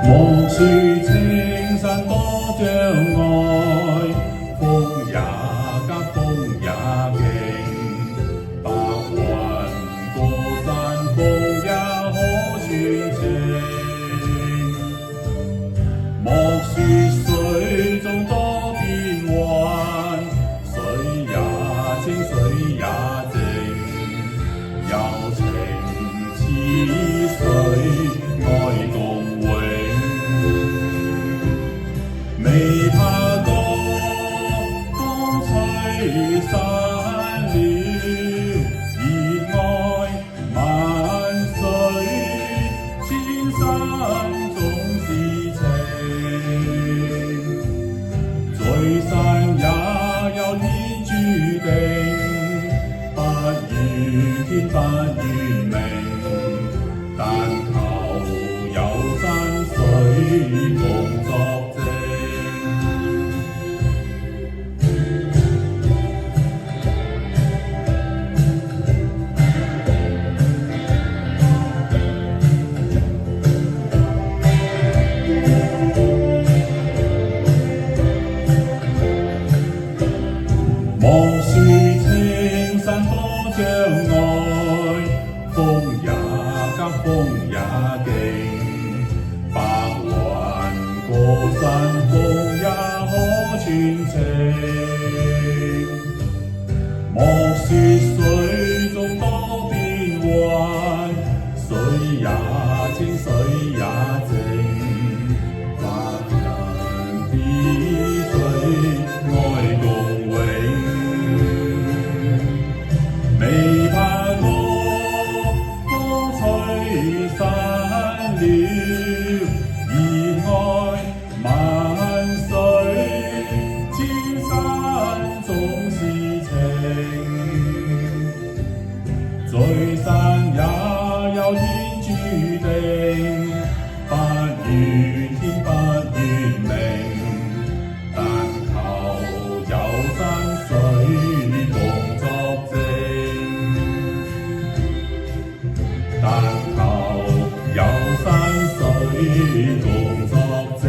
莫說青山多障礙，風也急，風也勁，白雲過山峰也可傳情。莫說水中多變幻，水也清，水也靜，柔情似水，愛共永。未怕多，風吹散了，熱愛萬水，千山總是情。聚散也有天注定，不怨天不怨命，但求有山水共作證。莫說青山多障礙，風也急，風也勁，白雲過山峰也可傳情。莫說水中多變幻，水也清，水也靜，白人的水，愛共永。未怕多，風吹散了，熱愛萬水，千山總是情。聚散也有天注定，不怨天不怨命，但求有山水共作證。但求有山水共作證。